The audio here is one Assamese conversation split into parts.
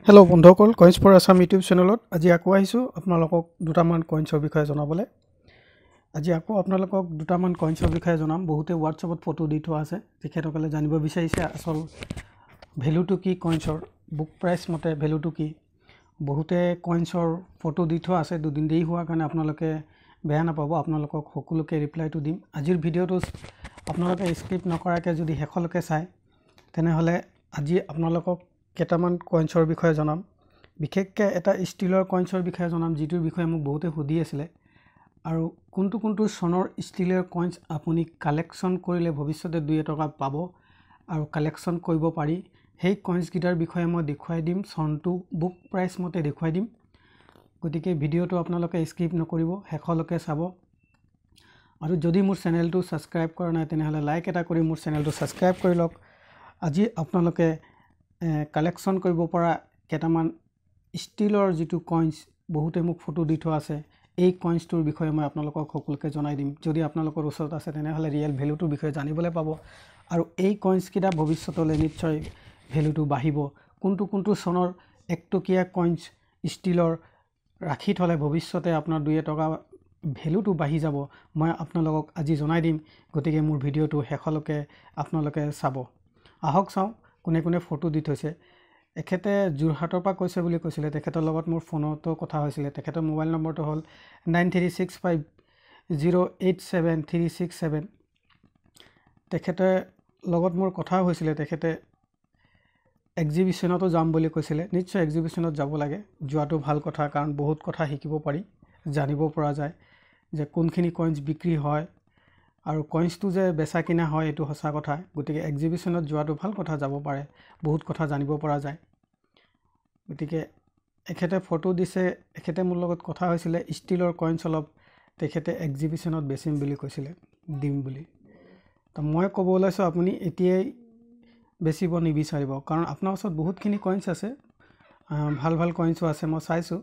हेलो बंधुসকল কইন্স ফৰ আসাম ইউটিউব চেনেলত আজি আকৌ আহিছো আপোনালোকক দুটামান কইন্সৰ বিষয়ে জনাবলৈ আজি আকৌ আপোনালোকক দুটামান কইন্সৰ বিষয়ে জনাম বহুতে WhatsAppত ফটো দি থোৱা আছে তেখেতসকলে জানিব বিচাৰিছে আসল ভ্যালুটো কি কইন্সৰ বুক প্ৰাইস মতে ভ্যালুটো কি বহুতে কইন্সৰ ফটো দি থোৱা আছে দুদিন দেৰি হোৱাৰ কাৰণে আপোনালোকে বেয়া নাপাব আপোনালোকক সকলোকে ৰিপ্লাইটো দিম আজিৰ ভিডিওটো আপোনালোকে স্কিপ নকৰাকৈ যদি হেকলকে চাই তেনেহলে আজি আপোনালোকক কেটামান কইন্সৰ বিষয়ে জনাম বিশেষকৈ এটা ষ্টিলৰ কইন্সৰ বিষয়ে জনাম যিটোৰ বিষয়ে মোক বহুতে সুধি আছিল আৰু কোনটো সনৰ ষ্টিলৰ কইন্স আপুনি কালেকচন কৰিলে ভৱিষ্যতে 2 টকা পাব আৰু কালেকচন কৰিব পাৰি সেই কইন্স গিটাৰ বিষয়ে মই দেখুৱাই দিম সনটো বুক প্ৰাইস মতে দেখুৱাই দিম গতিকে ভিডিওটো আপোনালোকে স্কিপ নকৰিব হেকলকে চাব আৰু যদি মোৰ চেনেলটো সাবস্ক্ৰাইব কৰা নাই তেনেহলে লাইক এটা কৰি মোৰ চেনেলটো সাবস্ক্ৰাইব কৰি লওক আজি আপোনালোকে কালেকচন কৰিব পৰা কেটামান ষ্টিলৰ যেটো কইন্স বহুতে মোক ফটো দি থোৱা আছে এই কইন্সটোৰ বিষয়ে মই আপোনালোকক সকলোকে জনাই দিম যদি আপোনালোকৰ ওচৰত আছে তেনেহলে ৰিয়েল ভ্যালুটোৰ বিষয়ে জানিবলৈ পাব আৰু এই কইন্স কিটা ভৱিষ্যতলৈ নিশ্চয় ভ্যালুটো বাঢ়িব কোনটো সনৰ একটকীয়া কইন্স ষ্টিলৰ ৰাখি থলে ভৱিষ্যতে আপোনাৰ 2 টকা ভ্যালুটো বাঢ়ি যাব মই আপোনালোকক আজি জনাই দিম গতিকে মোৰ ভিডিওটো হেকলকে আপোনালোকে চাব আহক চাও কোনে ফটো দি থৈছে এখেতে জুৰহাটৰ পৰা কৈছে বুলি কৈছিলে তেখেতৰ লগত মোৰ ফোনতো কথা হৈছিল তেখেতৰ মোবাইল নম্বৰটো হল 9365087367 তেখেতে লগত মোৰ কথা হৈছিল তেখেতে এক্সিবিশনতো যাম বুলি কৈছিল নিশ্চয় এক্সিবিশনত যাব লাগে যোৱাটো ভাল কথা কাৰণ বহুত কথা শিকিব পাৰি জানিব পৰা যায় যে কোনখিনি কইন্স বিক্ৰী হয় আৰু কইন্সটো যে বেচা কিনা হয় এটো হসা কথা গতিকে এক্সিবিশনত যোৱাটো ভাল কথা যাব পাৰে বহুত কথা জানিব পৰা যায় গতিকে এখেতে ফটো দিছে এখেতে মোৰ লগত কথা হৈছিল ষ্টিলৰ কইন্স অলপ তেখেতে এক্সিবিশনত বেচিম বুলি কৈছিল দিম বুলি তো মই ক'ব ওলাইছো আপুনি এতিয়াই বেচিব নিবিচাৰিব কাৰণ আপোনাৰ ওচৰত বহুতখিনি কইন্স আছে ভাল কইন্সও আছে মই চাইছো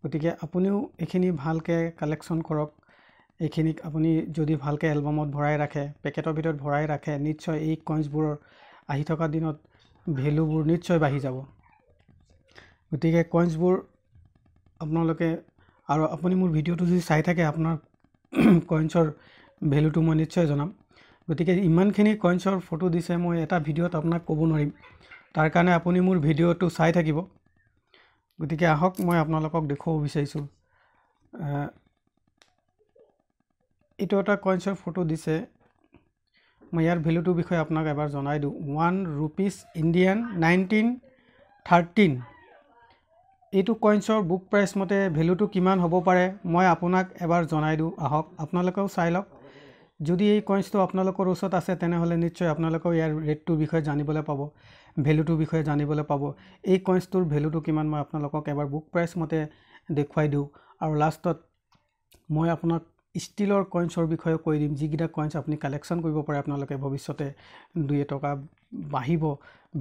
গতিকে আপুনিও এখিনি ভালকে কালেকচন কৰক এখিনিক আপুনি যদি ভালকে এলবামত ভৰাই ৰাখে পেকেটৰ ভিতৰত ভৰাই ৰাখে নিশ্চয় এই কইন্সবোৰৰ আহি থকা দিনত ভ্যালুবোৰ নিশ্চয় বাঢ়ি যাব গতিকে কইন্সবোৰ আপোনালোকে আৰু আপুনি মোৰ ভিডিওটো যদি চাই থাকে আপোনাৰ কইন্সৰ ভ্যালুটো মই নিশ্চয় জনাম গতিকে ইমানখিনি কইন্সৰ ফটো দিছে মই এটা ভিডিওত আপোনাক ক'ব নোৱাৰিম তাৰ কাৰণে আপুনি মোৰ ভিডিওটো চাই থাকিব গতিকে আহক মই আপোনালোকক দেখুৱাব বিচাৰিছো এটো এটা কইন্সৰ ফটো দিছে মই ইয়াৰ ভ্যালুটোৰ বিষয়ে আপোনাক এবাৰ জনাই দিও 1 rupees ইণ্ডিয়ান 1913 এটো কইন্সৰ বুক প্ৰাইস মতে ভ্যালুটো কিমান হ'ব পাৰে মই আপোনাক এবাৰ জনাই দিও আহক আপোনালোকেও চাই লওক যদি এই কইন্সটো আপোনালোকৰ ওচৰত আছে তেনেহলে নিশ্চয় আপোনালোকে ইয়াৰ ৰেটটোৰ বিষয়ে জানিবলৈ পাব ভ্যালুটোৰ বিষয়ে জানিবলৈ পাব এই কইন্সটোৰ ভ্যালুটো কিমান মই আপোনালোকক এবাৰ বুক প্ৰাইস মতে দেখুৱাই দিও আৰু লাষ্টত মই আপোনাক ষ্টিলৰ কইন্সৰ বিষয়ে কৈ দিম যিগিটা কইন্স আপুনি কালেকচন কৰিব পাৰে আপোনালোকে ভৱিষ্যতে 2 টকা বাঢ়িব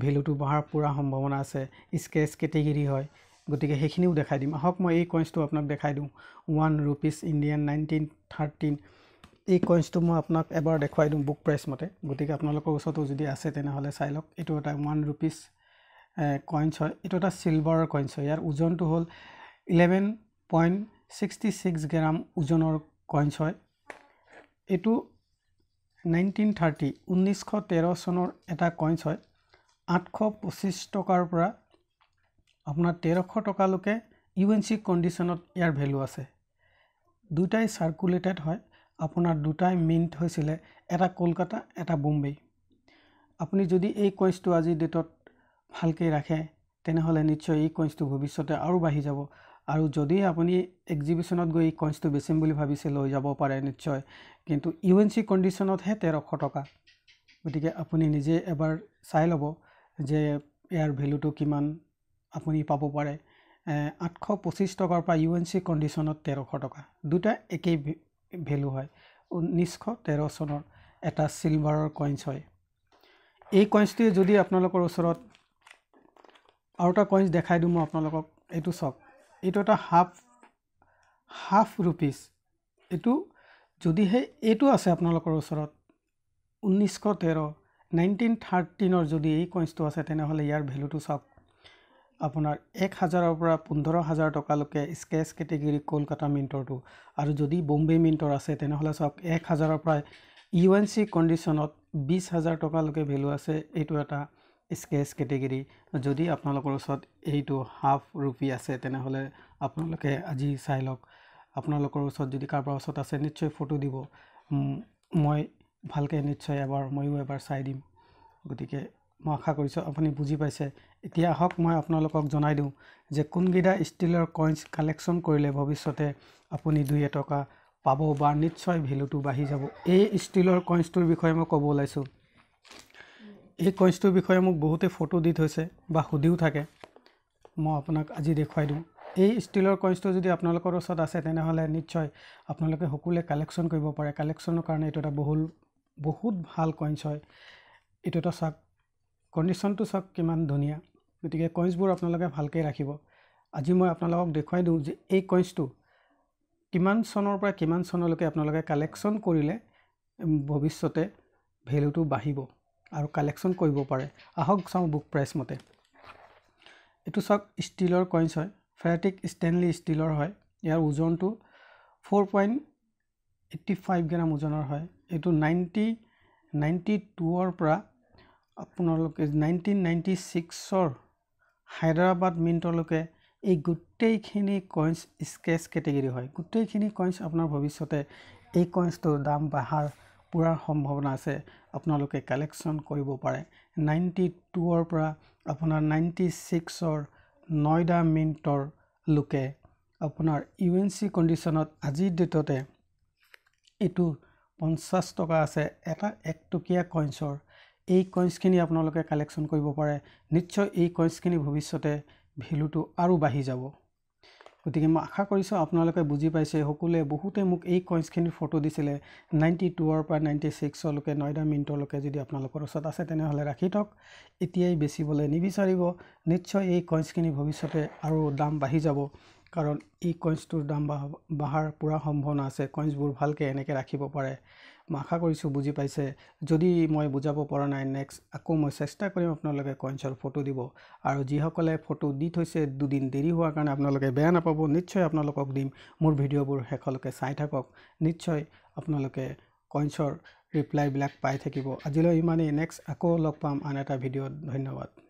ভ্যালুটো বঢ়াৰ পুৰা সম্ভাৱনা আছে স্কেচ কেটেগৰী হয় গতিকে হেখিনিও দেখাই দিম আহক মই এই কইন্সটো আপোনাক দেখাই দিও 1 rupees ইণ্ডিয়ান 1913 এই কইন্সটো মই আপোনাক এবাৰ দেখুৱাই দিম বুক প্ৰাইস মতে গতিকে আপোনালোকৰ ওচৰতো যদি আছে তেনেহলে চাই লওক এটো এটা 1 rupees কইন্স হয় এটো এটা সিলভাৰৰ কইন্স হয় ইয়াৰ ওজনটো হল 11.66 গ্ৰাম ওজনৰ কইন্স হয় এটো 1913 চনৰ এটা কইন্স হয় 825 টকাৰ পৰা আপোনাৰ 1300 টকা লৈকে ইউএনসি কন্ডিশনত ইয়াৰ ভ্যালু আছে দুটাই সাৰ্কুলেটেড হয় আপোনাৰ দুটাই মিন্ট হৈছিল এটা কলকাতা এটা বোম্বে আপুনি যদি এই কইন্সটো আজি ডেটত ভালকৈ ৰাখে তেনেহলে নিশ্চয় এই কইন্সটো ভৱিষ্যতে আৰু বাঢ়ি যাব আৰু যদি আপুনি এক্সিবিশনত গৈ এই কইন্সটো বেচিম বুলি ভাবিছে লৈ যাব পাৰে নিশ্চয় কিন্তু ইউএনসি কন্ডিশনত হে 1300 টকা গতিকে আপুনি নিজে এবাৰ চাই লব যে ইয়াৰ ভ্যালুটো কিমান আপুনি পাব পাৰে 825 টকাৰ পৰা ইউএনসি কন্ডিশনত 1300 টকা দুটা একেই ভ্যালু হয় 1913 চনৰ এটা সিলভাৰৰ কইন্স হয় এই কইন্সটি যদি আপোনালোকৰ ওচৰত আৰু এটা কইন্স দেখাই দিম আপোনালোকক এটো সক এটো এটা হাফ rupees এটো যদি হে এটো আছে আপোনালোকৰ ওচৰত 1913 1913 যদি এই কইন্সটো আছে তেনেহলে ইয়াৰ ভ্যালুটো সক আপোনাৰ 1000ৰ পৰা 15000 টকালৈকে স্কেচ কেটেগৰী কলকাতা মিণ্টৰটো আৰু যদি বম্বে মিণ্টৰ আছে তেনেহ'লে চাওক 1000ৰ পৰা UNC কণ্ডিশ্যনত 20000 টকালৈকে ভেলু আছে এইটো এটা স্কেচ কেটেগৰী যদি আপোনালোকৰ ওচৰত এইটো হাফ ৰুপি আছে তেনেহ'লে আপোনালোকে আজি চাই লওক আপোনালোকৰ ওচৰত যদি কাৰোবাৰ ওচৰত আছে নিশ্চয় ফটো দিব মই ভালকৈ নিশ্চয় ময়ো এবাৰ চাই দিম গতিকে মই আশা কৰিছোঁ আপুনি বুজি পাইছে এতিয়া আহক মই আপোনালোকক জনাই দিওঁ যে কোনকেইটা ষ্টিলৰ কইন্স কালেকশ্যন কৰিলে ভৱিষ্যতে আপুনি 2 টকা পাব বা নিশ্চয় ভেলুটো বাঢ়ি যাব এই ষ্টিলৰ কইন্সটোৰ বিষয়ে মই ক'ব ওলাইছোঁ এই কইন্সটোৰ বিষয়ে মোক বহুতে ফটো দি থৈছে বা সুধিও থাকে মই আপোনাক আজি দেখুৱাই দিওঁ এই ষ্টিলৰ কইন্সটো যদি আপোনালোকৰ ওচৰত আছে তেনেহ'লে নিশ্চয় আপোনালোকে সকলোৱে কালেকশ্যন কৰিব পাৰে কালেকশ্যনৰ কাৰণে এইটো এটা বহুত ভাল কইন্স হয় এইটো এটা চাওক কণ্ডিশ্যনটো চাওক কিমান ধুনীয়া গতিকে কইন্সবোৰ আপোনালোকে ভালকৈ ৰাখিব আজি মই আপোনালোকক দেখুৱাই দিওঁ যে এই কইন্সটো কিমান চনৰ পৰা কিমান চনলৈকে আপোনালোকে কালেকশ্যন কৰিলে ভৱিষ্যতে ভেলুটো বাঢ়িব আৰু কালেকশ্যন কৰিব পাৰে আহক চাওঁ বুক প্ৰাইচ মতে এইটো চাওক ষ্টিলৰ কইন্স হয় ফেৰাটিক ষ্টেনলি ষ্টিলৰ হয় ইয়াৰ ওজনটো 4.85 গ্ৰাম ওজনৰ হয় এইটো 1992ৰ পৰা আপোনালোকে 1996ৰ হায়দৰাবাদ মিণ্টলৈকে এই গোটেইখিনি কইন্স স্কেচ কেটেগৰী হয় গোটেইখিনি কইন্স আপোনাৰ ভৱিষ্যতে এই কইন্সটোৰ দাম বাঢ়াৰ পুৰা সম্ভাৱনা আছে আপোনালোকে কালেকশ্যন কৰিব পাৰে 92ৰ পৰা আপোনাৰ 96ৰ নয়ডা মিণ্টৰ লোকে আপোনাৰ UNC কণ্ডিশ্যনত আজিৰ ডেটতে এইটো 50 টকা আছে এটা 1 টকীয়া কইন্সৰ এই কইন্সখিনি আপোনালোকে কালেকশ্যন কৰিব পাৰে নিশ্চয় এই কইন্সখিনি ভৱিষ্যতে ভেলুটো আৰু বাঢ়ি যাব গতিকে মই আশা কৰিছোঁ আপোনালোকে বুজি পাইছে সকলোৱে বহুতে মোক এই কইন্সখিনিৰ ফটো দিছিলে 92ৰ পৰা 96লৈকে নয়ডা মিণ্টলৈকে যদি আপোনালোকৰ ওচৰত আছে তেনেহ'লে ৰাখি থওক এতিয়াই বেচিবলৈ নিবিচাৰিব নিশ্চয় এই কইন্সখিনি ভৱিষ্যতে আৰু দাম বাঢ়ি যাব কাৰণ এই কইন্সটোৰ দাম বাঢ়াৰ পুৰা সম্ভাৱনা আছে কইন্সবোৰ ভালকৈ এনেকৈ ৰাখিব পাৰে মই আশা কৰিছোঁ বুজি পাইছে যদি মই বুজাব পৰা নাই নেক্সট আকৌ মই চেষ্টা কৰিম আপোনালোকে কইন্সৰ ফটো দিব আৰু যিসকলে ফটো দি থৈছে দুদিন দেৰি হোৱাৰ কাৰণে আপোনালোকে বেয়া নাপাব নিশ্চয় আপোনালোকক দিম মোৰ ভিডিঅ'বোৰ শেষলৈকে চাই থাকক নিশ্চয় আপোনালোকে কইন্সৰ ৰিপ্লাইবিলাক পাই থাকিব আজিলৈ ইমানেই নেক্সট আকৌ লগ পাম আন এটা ভিডিঅ'ত ধন্যবাদ